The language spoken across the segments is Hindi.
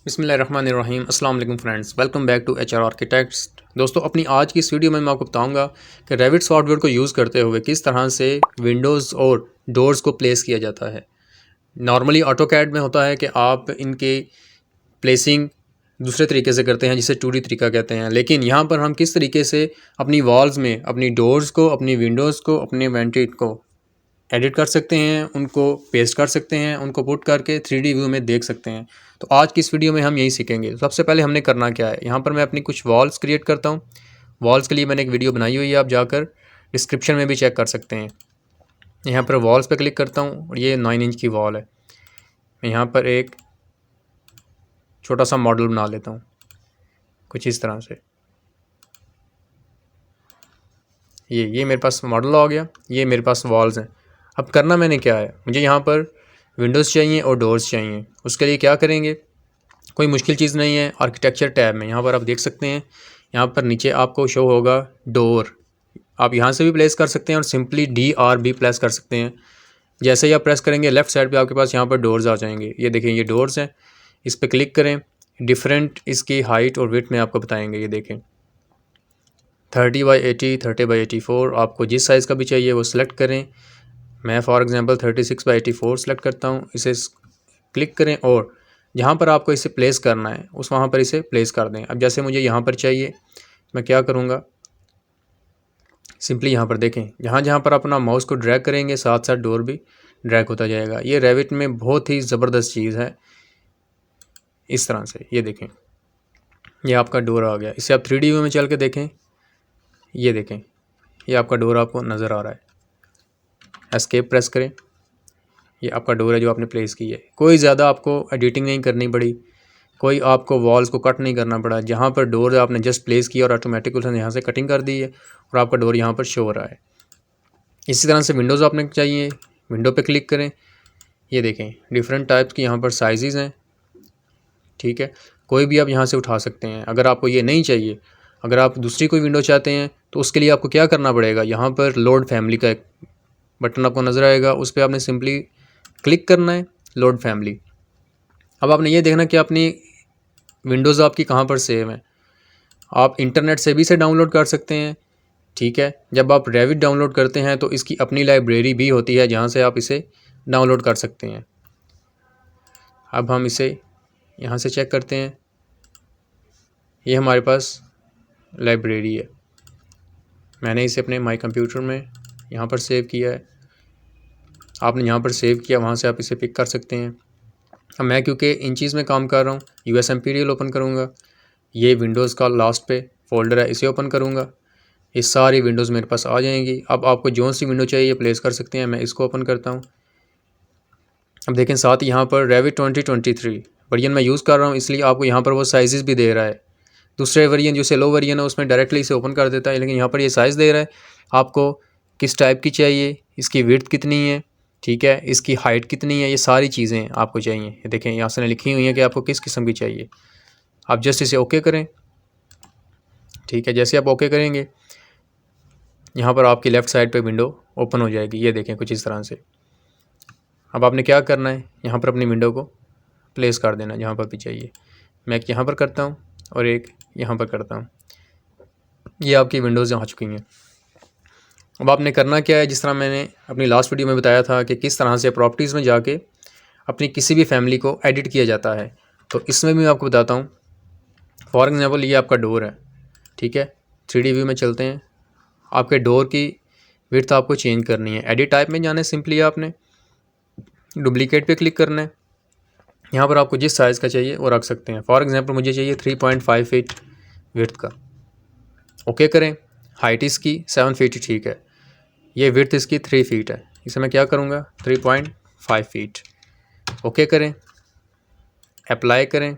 बिस्मिल्लाहिर्रहमानिर्रहीम। अस्सलाम वालेकुम friends, welcome back to HR architects. दोस्तों, अपनी आज की इस वीडियो में मैं आपको बताऊंगा कि रेविट सॉफ्टवेयर को यूज़ करते हुए किस तरह से विंडोज़ और डोर्स को प्लेस किया जाता है। नॉर्मली ऑटोकैड में होता है कि आप इनके प्लेसिंग दूसरे तरीके से करते हैं जिसे 2D तरीका कहते हैं, लेकिन यहाँ पर हम किस तरीके से अपनी वॉल्स में अपनी डोर्स को, अपनी विंडोज़ को, अपने वेंटिलेट को एडिट कर सकते हैं, उनको पेस्ट कर सकते हैं, उनको पुट करके 3D व्यू में देख सकते हैं। तो आज की इस वीडियो में हम यही सीखेंगे। सबसे पहले हमने करना क्या है, यहाँ पर मैं अपनी कुछ वॉल्स क्रिएट करता हूँ। वॉल्स के लिए मैंने एक वीडियो बनाई हुई है, आप जाकर डिस्क्रिप्शन में भी चेक कर सकते हैं। यहाँ पर वॉल्स पे क्लिक करता हूँ और ये 9 इंच की वॉल है। मैं यहाँ पर एक छोटा सा मॉडल बना लेता हूँ कुछ इस तरह से। ये मेरे पास मॉडल आ गया, ये मेरे पास वॉल्स हैं। अब करना मैंने क्या है, मुझे यहाँ पर विंडोज़ चाहिए और डोर्स चाहिए। उसके लिए क्या करेंगे, कोई मुश्किल चीज़ नहीं है। आर्किटेक्चर टैब में यहाँ पर आप देख सकते हैं, यहाँ पर नीचे आपको शो होगा डोर। आप यहाँ से भी प्लेस कर सकते हैं और सिंपली DR भी प्रेस कर सकते हैं। जैसे ही आप प्रेस करेंगे लेफ़्ट साइड पे आपके पास यहाँ पर डोर्स आ जाएंगे। ये देखें, ये डोर्स हैं। इस पर क्लिक करें, डिफरेंट इसकी हाइट और विड्थ में आपको बताएंगे। ये देखें 30x80, 30x84, आपको जिस साइज़ का भी चाहिए वो सिलेक्ट करें। मैं फॉर एग्ज़ाम्पल 36x84 सेलेक्ट करता हूँ। इसे क्लिक करें और जहाँ पर आपको इसे प्लेस करना है उस वहाँ पर इसे प्लेस कर दें। अब जैसे मुझे यहाँ पर चाहिए, मैं क्या करूँगा, सिंपली यहाँ पर देखें, जहाँ जहाँ पर अपना माउस को ड्रैग करेंगे साथ साथ डोर भी ड्रैग होता जाएगा। ये रेविट में बहुत ही ज़बरदस्त चीज़ है। इस तरह से ये देखें, ये आपका डोर आ गया। इसे आप 3D व्यू में चल के देखें। ये देखें, ये आपका डोर आपको नज़र आ रहा है। एस्केप प्रेस करें, ये आपका डोर है जो आपने प्लेस की है। कोई ज़्यादा आपको एडिटिंग नहीं करनी पड़ी, कोई आपको वॉल्स को कट नहीं करना पड़ा। जहाँ पर डोर आपने जस्ट प्लेस किया और ऑटोमेटिक उसने यहाँ से कटिंग कर दी है और आपका डोर यहाँ पर शो हो रहा है। इसी तरह से विंडोज़ आपने चाहिए, विंडो पे क्लिक करें। ये देखें, डिफरेंट टाइप्स की यहाँ पर साइज़ हैं। ठीक है, कोई भी आप यहाँ से उठा सकते हैं। अगर आपको ये नहीं चाहिए, अगर आप दूसरी कोई विंडो चाहते हैं तो उसके लिए आपको क्या करना पड़ेगा, यहाँ पर लोड फैमिली का एक बटन आपको नज़र आएगा, उस पर आपने सिंपली क्लिक करना है, लोड फैमिली। अब आपने ये देखना कि अपनी विंडोज़ आपकी कहाँ पर सेव है। आप इंटरनेट से भी इसे डाउनलोड कर सकते हैं। ठीक है, जब आप रेविट डाउनलोड करते हैं तो इसकी अपनी लाइब्रेरी भी होती है जहाँ से आप इसे डाउनलोड कर सकते हैं। अब हम इसे यहाँ से चेक करते हैं। ये हमारे पास लाइब्रेरी है, मैंने इसे अपने माई कंप्यूटर में यहाँ पर सेव किया है। आपने यहाँ पर सेव किया, वहाँ से आप इसे पिक कर सकते हैं। अब मैं क्योंकि इन चीज़ में काम कर रहा हूँ, USMPDL ओपन करूँगा। ये विंडोज़ का लास्ट पे फोल्डर है, इसे ओपन करूँगा। ये सारी विंडोज़ मेरे पास आ जाएंगी। अब आपको जो सी विंडो चाहिए प्लेस कर सकते हैं। मैं इसको ओपन करता हूँ। अब देखें, साथ यहाँ पर रेविट 2023 वर्जन मैं यूज़ कर रहा हूँ, इसलिए आपको यहाँ पर वो साइज़ भी दे रहा है। दूसरे वर्जन जो लो वर्जन है उसमें डायरेक्टली इसे ओपन कर देता है, लेकिन यहाँ पर ये साइज़ दे रहा है। आपको किस टाइप की चाहिए, इसकी विड्थ कितनी है, ठीक है, इसकी हाइट कितनी है, ये सारी चीज़ें आपको चाहिए। ये देखें, यहाँ से लिखी हुई हैं कि आपको किस किस्म की चाहिए। आप जस्ट इसे ओके करें। ठीक है, जैसे आप ओके करेंगे यहाँ पर आपकी लेफ़्ट साइड पे विंडो ओपन हो जाएगी। ये देखें, कुछ इस तरह से। अब आपने क्या करना है, यहाँ पर अपनी विंडो को प्लेस कर देना जहाँ पर भी चाहिए। मैं एक यहाँ पर करता हूँ और एक यहाँ पर करता हूँ। ये आपकी विंडोज़ आ चुकी हैं। अब आपने करना क्या है, जिस तरह मैंने अपनी लास्ट वीडियो में बताया था कि किस तरह से प्रॉपर्टीज़ में जाके अपनी किसी भी फैमिली को एडिट किया जाता है, तो इसमें भी मैं आपको बताता हूँ। फॉर एग्ज़ाम्पल ये आपका डोर है, ठीक है, 3D व्यू में चलते हैं। आपके डोर की विड्थ आपको चेंज करनी है। एडिट टाइप में जाना है, सिंपली आपने डुप्लीकेट पे क्लिक करना है। यहाँ पर आपको जिस साइज़ का चाहिए वो रख सकते हैं। फॉर एग्ज़ाम्पल मुझे चाहिए 3.5 फीट विड्थ का। ओके करें। हाइट इसकी 7 फीट, ठीक है। ये विड्थ इसकी 3 फीट है, इसे मैं क्या करूँगा 3.5 फीट। ओके करें, अप्लाई करें।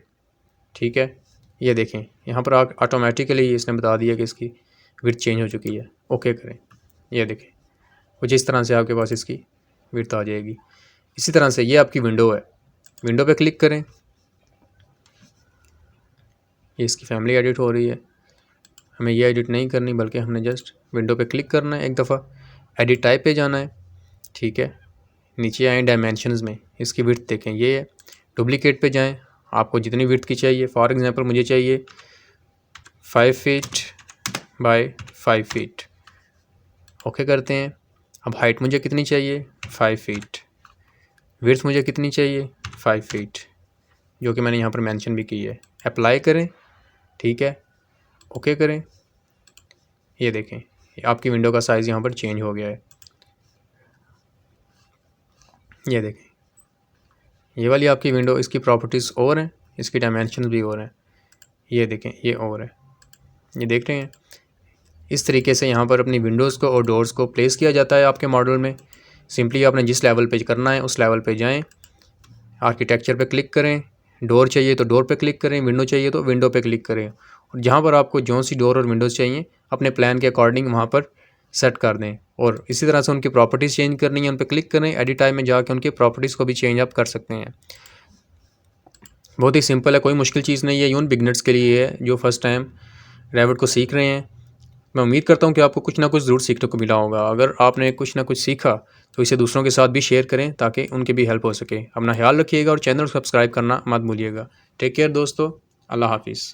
ठीक है, ये देखें, यहाँ पर ऑटोमेटिकली इसने बता दिया कि इसकी विड्थ चेंज हो चुकी है। ओके करें, ये देखें, कुछ इस तरह से आपके पास इसकी विड्थ आ जाएगी। इसी तरह से ये आपकी विंडो है, विंडो पे क्लिक करें। ये इसकी फैमिली एडिट हो रही है, हमें ये एडिट नहीं करनी, बल्कि हमने जस्ट विंडो पे क्लिक करना है, एक दफ़ा एडिट टाइप पे जाना है। ठीक है, नीचे आएँ डायमेंशंस में, इसकी विड्थ देखें, ये है। डुप्लीकेट पे जाएं, आपको जितनी विड्थ की चाहिए। फॉर एग्जांपल मुझे चाहिए 5 फीट बाय 5 फीट। ओके करते हैं। अब हाइट मुझे कितनी चाहिए 5 फीट। विड्थ मुझे कितनी चाहिए 5 फीट, जो कि मैंने यहाँ पर मेंशन भी की है। अप्लाई करें, ठीक है, ओके करें। ये देखें आपकी विंडो का साइज़ यहाँ पर चेंज हो गया है। ये देखें ये वाली आपकी विंडो, इसकी प्रॉपर्टीज़ और हैं, इसकी डायमेंशन भी और हैं। ये देखें ये और है, ये देख रहे हैं। इस तरीके से यहाँ पर अपनी विंडोज़ को और डोर्स को प्लेस किया जाता है आपके मॉडल में। सिंपली आपने जिस लेवल पे करना है उस लेवल पे जाएं, आर्किटेक्चर पे क्लिक करें, डोर चाहिए तो डोर पे क्लिक करें, विंडो चाहिए तो विंडो पे क्लिक करें, और जहाँ पर आपको जो सी डोर और विंडोज़ चाहिए अपने प्लान के अकॉर्डिंग वहाँ पर सेट कर दें। और इसी तरह से उनकी प्रॉपर्टीज़ चेंज करनी है, उन पर क्लिक करें, एडिट टाइम में जाकर उनकी प्रॉपर्टीज़ को भी चेंज आप कर सकते हैं। बहुत ही सिंपल है, कोई मुश्किल चीज़ नहीं है। यून बिगनर्स के लिए है जो फर्स्ट टाइम रेविट को सीख रहे हैं। मैं उम्मीद करता हूँ कि आपको कुछ ना कुछ ज़रूर सीखने को मिला होगा। अगर आपने कुछ ना कुछ सीखा तो इसे दूसरों के साथ भी शेयर करें ताकि उनकी भी हेल्प हो सके। अपना ख्याल रखिएगा और चैनल सब्सक्राइब करना मत भूलिएगा। टेक केयर दोस्तों, अल्लाह हाफिज़।